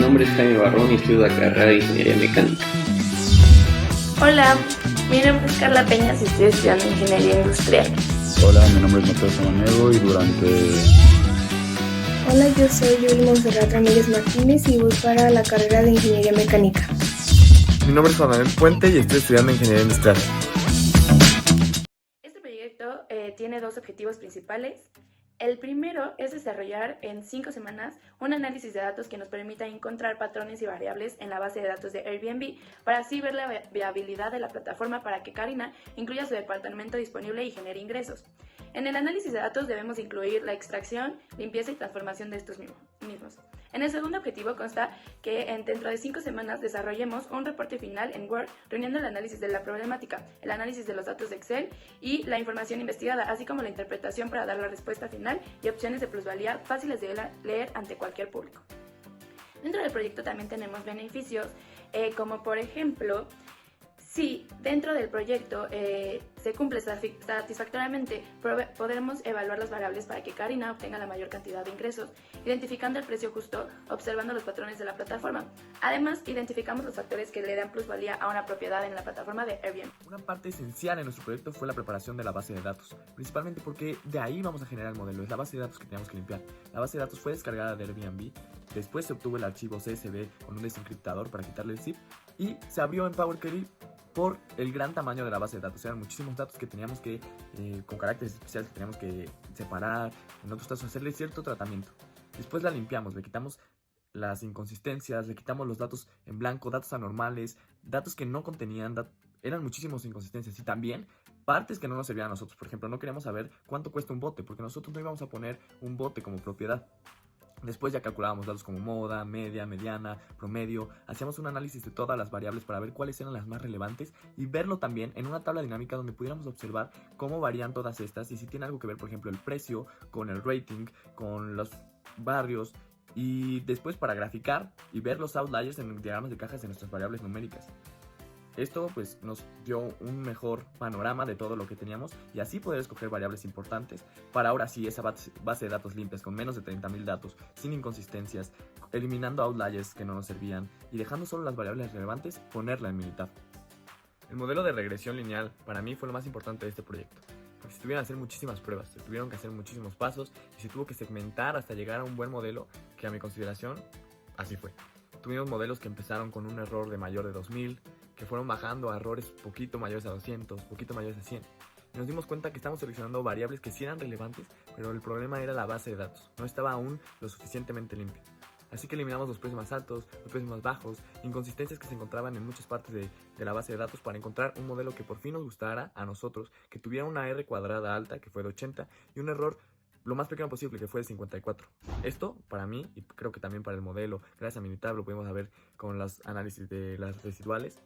nombre es Jaime Barrón y estudio la carrera de Ingeniería Mecánica. Hola, mi nombre es Carla Peñas y estoy estudiando Ingeniería Industrial. Hola, mi nombre es Mateo Samaniego y Hola, yo soy Yuri Monserrat Ramírez Martínez y voy para la carrera de Ingeniería Mecánica. Mi nombre es Juan Manuel Puente y estoy estudiando Ingeniería Industrial. Este proyecto tiene dos objetivos principales. El primero es desarrollar en 5 semanas un análisis de datos que nos permita encontrar patrones y variables en la base de datos de Airbnb para así ver la viabilidad de la plataforma para que Karina incluya su departamento disponible y genere ingresos. En el análisis de datos debemos incluir la extracción, limpieza y transformación de estos mismos. En el segundo objetivo consta que dentro de 5 semanas desarrollemos un reporte final en Word reuniendo el análisis de la problemática, el análisis de los datos de Excel y la información investigada, así como la interpretación para dar la respuesta final y opciones de plusvalía fáciles de leer ante cualquier público. Dentro del proyecto también tenemos beneficios, como por ejemplo, si dentro del proyecto se cumple satisfactoriamente, podremos evaluar las variables para que Karina obtenga la mayor cantidad de ingresos, identificando el precio justo, observando los patrones de la plataforma. Además, identificamos los factores que le dan plusvalía a una propiedad en la plataforma de Airbnb. Una parte esencial en nuestro proyecto fue la preparación de la base de datos, principalmente porque de ahí vamos a generar el modelo, es la base de datos que teníamos que limpiar. La base de datos fue descargada de Airbnb, después se obtuvo el archivo CSV con un desencriptador para quitarle el zip y se abrió en Power Query por el gran tamaño de la base de datos. Eran muchísimos datos que teníamos que, con caracteres especiales, que teníamos que separar, en otros casos hacerle cierto tratamiento. Después la limpiamos, le quitamos las inconsistencias, le quitamos los datos en blanco, datos anormales, datos que no contenían, eran muchísimas inconsistencias y también partes que no nos servían a nosotros. Por ejemplo, no queríamos saber cuánto cuesta un bote, porque nosotros no íbamos a poner un bote como propiedad. Después ya calculábamos datos como moda, media, mediana, promedio, hacíamos un análisis de todas las variables para ver cuáles eran las más relevantes y verlo también en una tabla dinámica donde pudiéramos observar cómo varían todas estas y si tiene algo que ver, por ejemplo, el precio con el rating, con los barrios y después para graficar y ver los outliers en diagramas de cajas de nuestras variables numéricas. Esto pues nos dio un mejor panorama de todo lo que teníamos y así poder escoger variables importantes para ahora sí esa base de datos limpias con menos de 30.000 datos, sin inconsistencias, eliminando outliers que no nos servían y dejando solo las variables relevantes, ponerla en Minitab. El modelo de regresión lineal para mí fue lo más importante de este proyecto, porque se tuvieron que hacer muchísimas pruebas, se tuvieron que hacer muchísimos pasos y se tuvo que segmentar hasta llegar a un buen modelo que a mi consideración así fue. Tuvimos modelos que empezaron con un error de mayor de 2000, que fueron bajando a errores poquito mayores a 200, poquito mayores a 100. Y nos dimos cuenta que estamos seleccionando variables que sí eran relevantes, pero el problema era la base de datos, no estaba aún lo suficientemente limpia. Así que eliminamos los precios más altos, los precios más bajos, inconsistencias que se encontraban en muchas partes de la base de datos para encontrar un modelo que por fin nos gustara a nosotros, que tuviera una R cuadrada alta, que fue de 80, y un error lo más pequeño posible, que fue de 54. Esto, para mí, y creo que también para el modelo, gracias a Minitab, lo pudimos ver con los análisis de las residuales,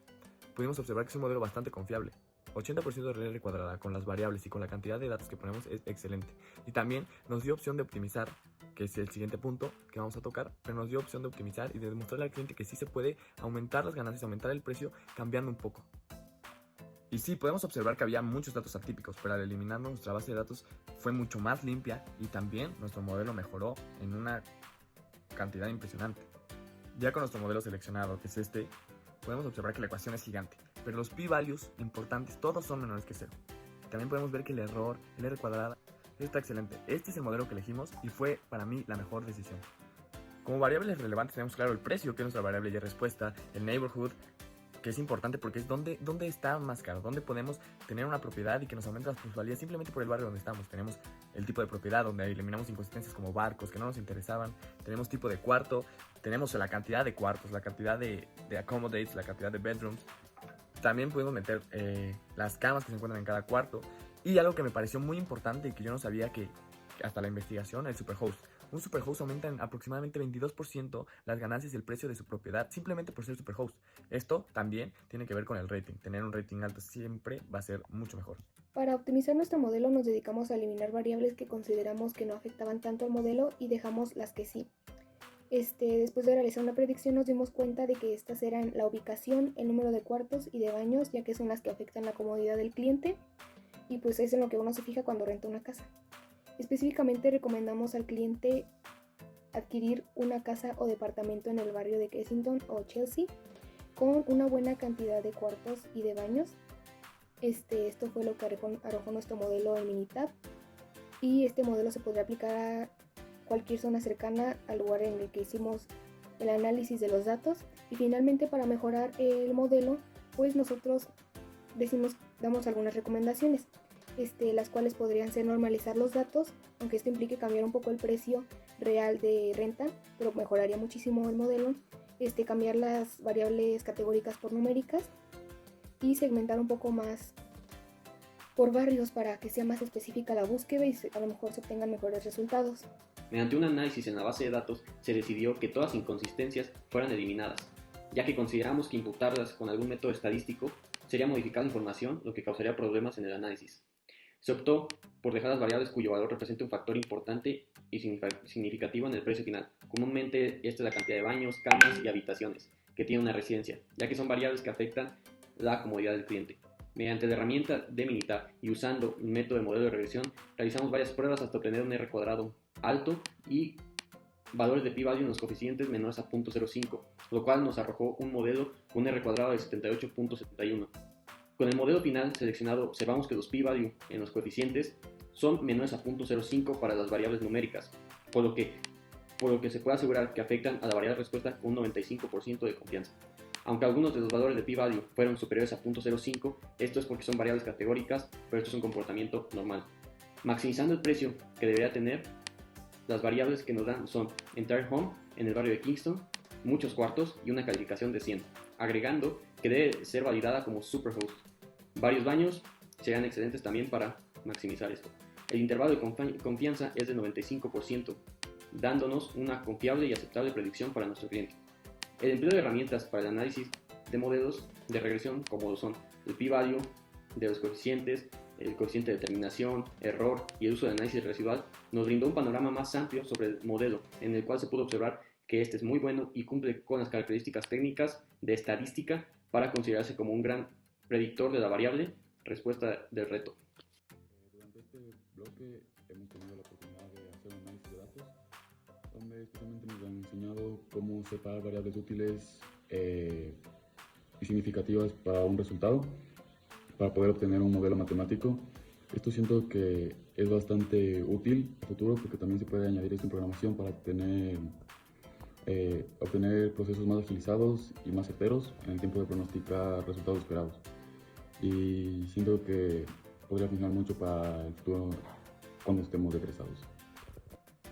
pudimos observar que es un modelo bastante confiable. 80% de R cuadrada con las variables y con la cantidad de datos que ponemos es excelente. Y también nos dio opción de optimizar, que es el siguiente punto que vamos a tocar, pero nos dio opción de optimizar y de demostrarle al cliente que sí se puede aumentar las ganancias, aumentar el precio cambiando un poco. Y sí, podemos observar que había muchos datos atípicos, pero al eliminar nuestra base de datos fue mucho más limpia y también nuestro modelo mejoró en una cantidad impresionante. Ya con nuestro modelo seleccionado, que es este, podemos observar que la ecuación es gigante, pero los p-values importantes todos son menores que 0. También podemos ver que el error, el R cuadrada, está excelente. Este es el modelo que elegimos y fue para mí la mejor decisión. Como variables relevantes tenemos claro el precio, que es nuestra variable de respuesta, el neighborhood, que es importante porque es dónde está más caro, dónde podemos tener una propiedad y que nos aumente las plusvalías simplemente por el barrio donde estamos. Tenemos el tipo de propiedad donde eliminamos inconsistencias como barcos que no nos interesaban, tenemos tipo de cuarto, tenemos la cantidad de cuartos, la cantidad de accommodates, la cantidad de bedrooms. También podemos meter las camas que se encuentran en cada cuarto y algo que me pareció muy importante y que yo no sabía que hasta la investigación, el superhost. Un superhost aumenta en aproximadamente 22% las ganancias y el precio de su propiedad simplemente por ser superhost. Esto también tiene que ver con el rating. Tener un rating alto siempre va a ser mucho mejor. Para optimizar nuestro modelo nos dedicamos a eliminar variables que consideramos que no afectaban tanto al modelo y dejamos las que sí. Después de realizar una predicción nos dimos cuenta de que estas eran la ubicación, el número de cuartos y de baños, ya que son las que afectan la comodidad del cliente y pues es en lo que uno se fija cuando renta una casa. Específicamente recomendamos al cliente adquirir una casa o departamento en el barrio de Kensington o Chelsea con una buena cantidad de cuartos y de baños. Esto fue lo que arrojó nuestro modelo en Minitab, y este modelo se podría aplicar a cualquier zona cercana al lugar en el que hicimos el análisis de los datos. Y finalmente, para mejorar el modelo, pues nosotros damos algunas recomendaciones, las cuales podrían ser normalizar los datos, aunque esto implique cambiar un poco el precio real de renta, pero mejoraría muchísimo el modelo. Cambiar las variables categóricas por numéricas y segmentar un poco más por barrios para que sea más específica la búsqueda y a lo mejor se obtengan mejores resultados. Mediante un análisis en la base de datos, se decidió que todas inconsistencias fueran eliminadas, ya que consideramos que imputarlas con algún método estadístico sería modificar la información, lo que causaría problemas en el análisis. Se optó por dejar las variables cuyo valor represente un factor importante y significativo en el precio final. Comúnmente esta es la cantidad de baños, camas y habitaciones que tiene una residencia, ya que son variables que afectan la comodidad del cliente. Mediante la herramienta de Minitab y usando un método de modelo de regresión, realizamos varias pruebas hasta obtener un R cuadrado alto y valores de p-value en los coeficientes menores a 0.05, lo cual nos arrojó un modelo con un R cuadrado de 78.71. Con el modelo final seleccionado observamos que los p-value en los coeficientes son menores a 0.05 para las variables numéricas, por lo que se puede asegurar que afectan a la variable respuesta con un 95% de confianza. Aunque algunos de los valores de p-value fueron superiores a 0.05, esto es porque son variables categóricas, pero esto es un comportamiento normal. Maximizando el precio que debería tener, las variables que nos dan son Entire Home en el barrio de Kingston, muchos cuartos y una calificación de 100, agregando que debe ser validada como Superhost. Varios baños serían excelentes también para maximizar esto. El intervalo de confianza es de 95%, dándonos una confiable y aceptable predicción para nuestro cliente. El empleo de herramientas para el análisis de modelos de regresión, como lo son el p-value de los coeficientes, el coeficiente de determinación, error y el uso de análisis residual, nos brindó un panorama más amplio sobre el modelo, en el cual se pudo observar que este es muy bueno y cumple con las características técnicas de estadística para considerarse como un gran predictor de la variable respuesta del reto. Durante este bloque hemos tenido la oportunidad de hacer un análisis de datos, donde especialmente nos han enseñado cómo separar variables útiles y significativas para un resultado, para poder obtener un modelo matemático. Esto siento que es bastante útil a futuro, porque también se puede añadir esto en programación para obtener procesos más agilizados y más certeros en el tiempo de pronosticar resultados esperados. Y siento que podría funcionar mucho para el futuro cuando estemos egresados.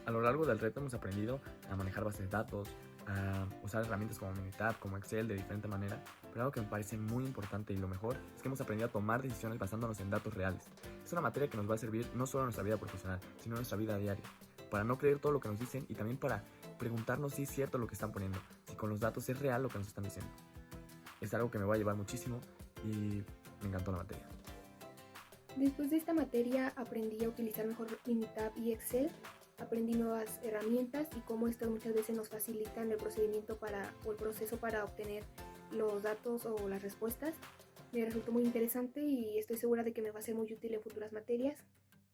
A lo largo del reto hemos aprendido a manejar bases de datos, a usar herramientas como Minitab, como Excel de diferente manera, pero algo que me parece muy importante y lo mejor es que hemos aprendido a tomar decisiones basándonos en datos reales. Es una materia que nos va a servir no solo en nuestra vida profesional, sino en nuestra vida diaria, para no creer todo lo que nos dicen y también para preguntarnos si es cierto lo que están poniendo, si con los datos es real lo que nos están diciendo. Es algo que me va a llevar muchísimo y me encantó la materia. Después de esta materia aprendí a utilizar mejor Minitab y Excel. Aprendí nuevas herramientas y cómo estas muchas veces nos facilitan el procedimiento o el proceso para obtener los datos o las respuestas. Me resultó muy interesante y estoy segura de que me va a ser muy útil en futuras materias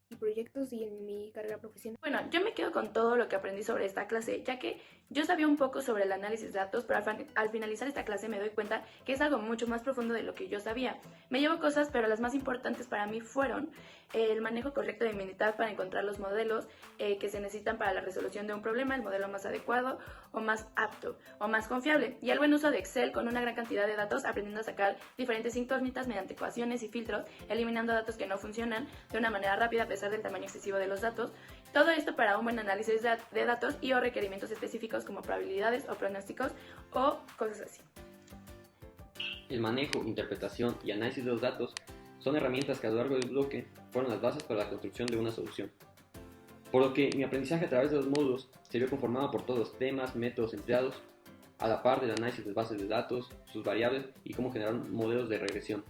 y proyectos y en mi carrera profesional. Bueno, yo me quedo con todo lo que aprendí sobre esta clase, ya que yo sabía un poco sobre el análisis de datos, pero al finalizar esta clase me doy cuenta que es algo mucho más profundo de lo que yo sabía. Me llevo cosas, pero las más importantes para mí fueron el manejo correcto de Minitab para encontrar los modelos que se necesitan para la resolución de un problema, el modelo más adecuado o más apto o más confiable, y el buen uso de Excel con una gran cantidad de datos, aprendiendo a sacar diferentes incógnitas mediante ecuaciones y filtros, eliminando datos que no funcionan de una manera rápida a pesar del tamaño excesivo de los datos. Todo esto para un buen análisis de datos y o requerimientos específicos como probabilidades o pronósticos o cosas así. El manejo, interpretación y análisis de los datos son herramientas que a lo largo del bloque fueron las bases para la construcción de una solución. Por lo que mi aprendizaje a través de los módulos se vio conformado por todos los temas, métodos empleados, a la par del análisis de bases de datos, sus variables y cómo generar modelos de regresión.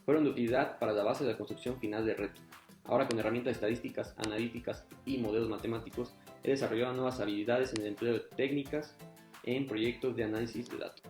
Fueron de utilidad para la base de la construcción final del reto. Ahora, con herramientas estadísticas, analíticas y modelos matemáticos, he desarrollado nuevas habilidades en el empleo de técnicas en proyectos de análisis de datos.